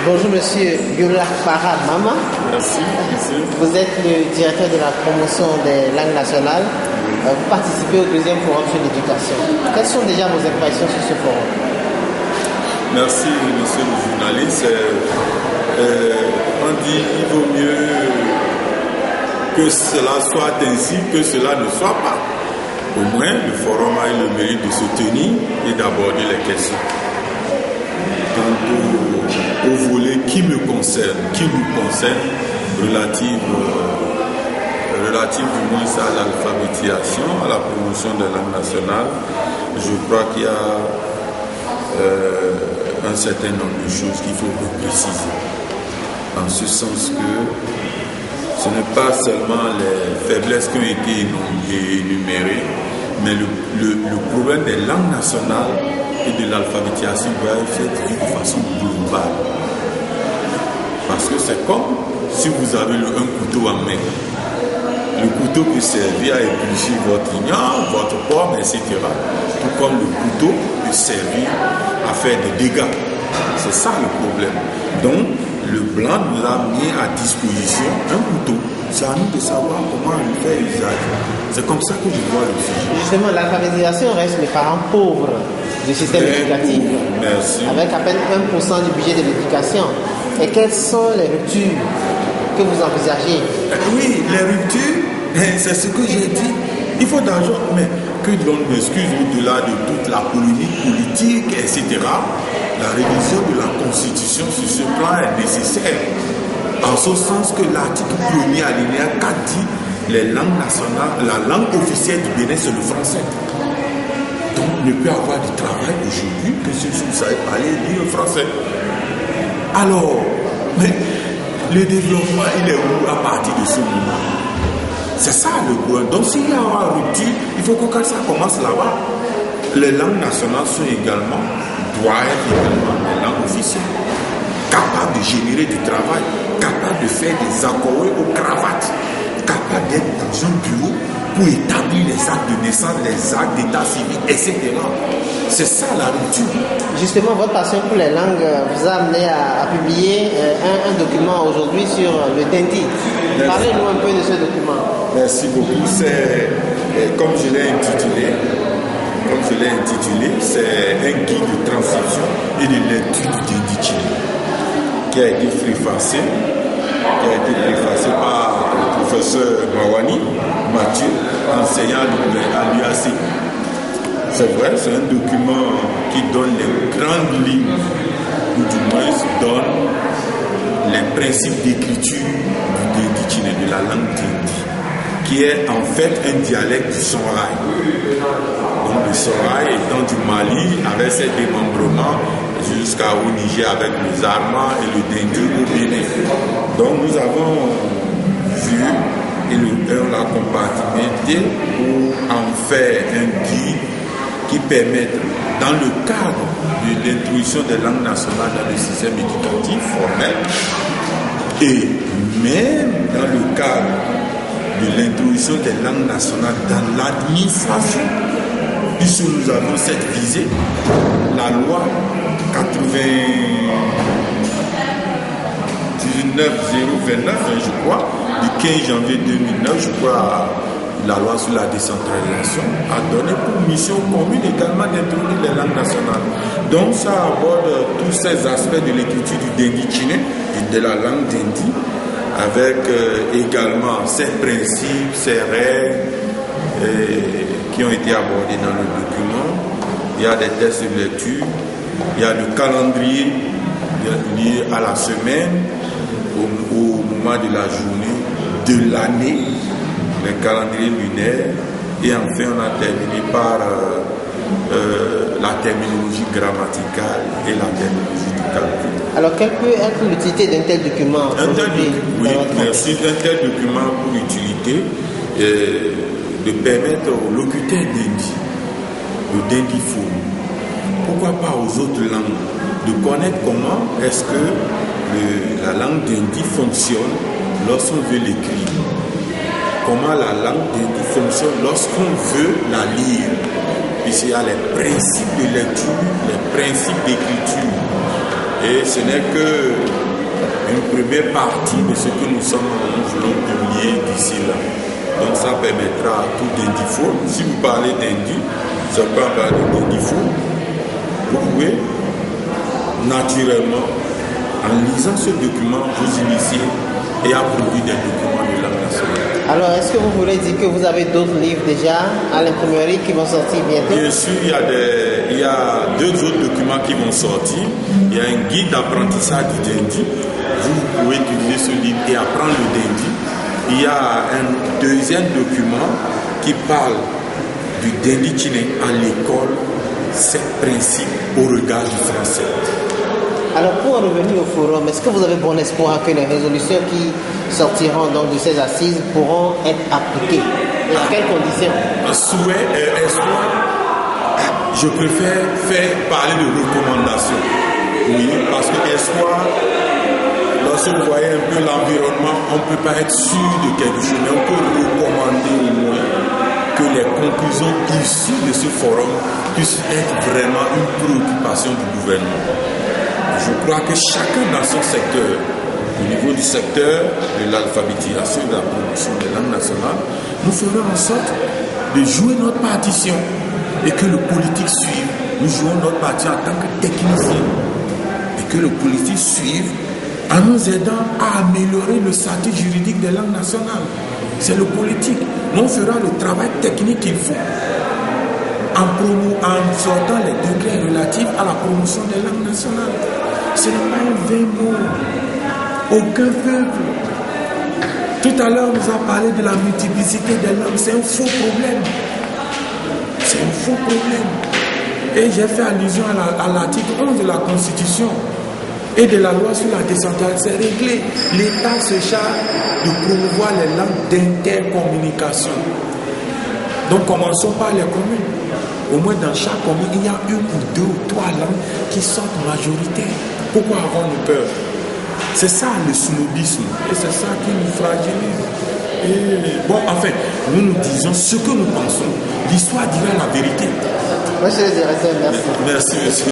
Bonjour Monsieur Yola Farad Mama. Merci, monsieur. Vous êtes le directeur de la promotion des langues nationales. Vous participez au deuxième forum sur l'éducation. Quelles sont déjà vos impressions sur ce forum? Merci, monsieur le journaliste. On dit qu'il vaut mieux que cela soit ainsi que cela ne soit pas. Au moins, le forum a eu le mérite de se tenir et d'aborder les questions. Quant au volet qui me concerne, qui nous concerne, relative du moins à l'alphabétisation, à la promotion des langues nationales, je crois qu'il y a un certain nombre de choses qu'il faut préciser. En ce sens que ce n'est pas seulement les faiblesses qui ont été énumérées, mais le problème des langues nationales et de l'alphabétisation doit être vu de façon globale. Parce que c'est comme si vous avez un couteau en main. Le couteau peut servir à éplucher votre ignore, votre pomme, etc. Tout comme le couteau peut servir à faire des dégâts. C'est ça le problème. Donc, le blanc nous a mis à disposition un couteau. C'est à nous de savoir comment en faire usage. C'est comme ça que je vois le sujet. Justement, l'alphabétisation reste les parents pauvres du système éducatif. Merci. Avec à peine 1% du budget de l'éducation. Et quelles sont les ruptures que vous envisagez? Oui, les ruptures, c'est ce que j'ai dit. Il faut d'argent, mais que l'on m'excuse au-delà de toute la polémique politique, etc. La révision de la Constitution sur ce plan est nécessaire. En ce sens que l'article 1er alinéa 4 dit les langues nationales, la langue officielle du Bénin, c'est le français. Donc, il ne peut y avoir de travail aujourd'hui que si vous savez parler ni le français. Alors, mais le développement, il est où à partir de ce moment? C'est ça le problème. Donc, s'il y a une rupture, il faut que ça commence là-bas. Les langues nationales sont également, doivent être également les langues officielles, capables de générer du travail, capables de faire des accords aux cravates, capables d'être dans un bureau pour établir les actes de naissance, les actes d'état civil, etc. C'est ça la rupture. Justement, votre passion pour les langues vous a amené à publier un document aujourd'hui sur le Dendi. Parlez-nous un peu de ce document. Merci beaucoup. C'est, comme je l'ai intitulé, c'est un guide de transcription et de lecture du Dendi qui a été préfacé par le professeur Mawani Mathieu, enseignant à l'UAC. C'est vrai, c'est un document qui donne les grandes lignes, ou du moins donne les principes d'écriture du Dendi, de la langue Dendi, qui est en fait un dialecte du Songhai. Donc le Songhai étant du Mali, avec ses démembrements jusqu'au Niger avec les Armands et le Dendi au Bénin. Donc nous avons vu et on l'a compartimenté pour en faire un guide qui permette, dans le cadre de l'introduction des langues nationales dans le système éducatif formel, et même dans le cadre de l'introduction des langues nationales dans l'administration, puisque nous avons cette visée, la loi 99-029, je crois, du 15 janvier 2009, je crois, la loi sur la décentralisation a donné pour mission commune également d'introduire les langues nationales. Donc ça aborde tous ces aspects de l'écriture du Dendi Chine et de la langue Dendi, avec également ses principes, ses règles qui ont été abordés dans le document. Il y a des tests de lecture, il y a le calendrier lié à la semaine, au moment de la journée, de l'année, les calendriers lunaires, et enfin on a terminé par la terminologie grammaticale et la terminologie du calcul. Alors, quelle peut être l'utilité d'un tel document? Oui, merci. Un tel document pour l'utilité de permettre aux locuteurs Dendi, au Dendi Forum, pourquoi pas aux autres langues, de connaître comment est-ce que la langue Dendi fonctionne lorsqu'on veut l'écrire. Comment la langue Dendi fonctionne lorsqu'on veut la lire. Puisqu'il y a les principes de lecture, les principes d'écriture. Et ce n'est qu'une première partie de ce que nous voulons publier d'ici là. Donc ça permettra à tout dendiphone, si vous parlez d'Indi, ça peut parler d'Indiphone, vous pouvez naturellement, en lisant ce document, vous initier et approuver des documents de la nationale. Alors, est-ce que vous voulez dire que vous avez d'autres livres déjà à l'imprimerie qui vont sortir bientôt? Bien sûr, il y a 2 autres documents qui vont sortir. Il y a un guide d'apprentissage du Dendi. Vous pouvez utiliser ce livre et apprendre le Dendi. Il y a un deuxième document qui parle du Dendi Chine à l'école, 7 principes au regard du français. Alors, pour en revenir au forum, est-ce que vous avez bon espoir que les résolutions qui sortiront donc de ces assises pourront être appliquées? Et à quelles conditions? Souhait et espoir, je préfère faire parler de recommandations. Oui, parce que espoir, lorsque vous voyez un peu l'environnement, on ne peut pas être sûr de quelque chose, mais on peut recommander au moins que les conclusions issues de ce forum puissent être vraiment une préoccupation du gouvernement. Je crois que chacun dans son secteur, au niveau du secteur de l'alphabétisation et de la promotion des langues nationales, nous ferons en sorte de jouer notre partition et que le politique suive. Nous jouons notre partition en tant que technicien et que le politique suive en nous aidant à améliorer le statut juridique des langues nationales. C'est le politique. Nous on fera le travail technique qu'il faut en sortant les décrets relatifs à la promotion des langues nationales. Ce n'est pas un vain mot. Aucun peuple. Tout à l'heure, on nous a parlé de la multiplicité des langues. C'est un faux problème. C'est un faux problème. Et j'ai fait allusion à l'article 11 de la Constitution et de la loi sur la décentralisation. C'est réglé. L'État se charge de promouvoir les langues d'intercommunication. Donc, commençons par les communes. Au moins dans chaque commune, il y a 1 ou 2 ou 3 langues qui sortent majoritaires. Pourquoi avons-nous peur? C'est ça le snobisme. Et c'est ça qui nous fragilise. Et bon, enfin, nous disons ce que nous pensons. L'histoire dira la vérité. Monsieur le directeur, merci. Merci, monsieur.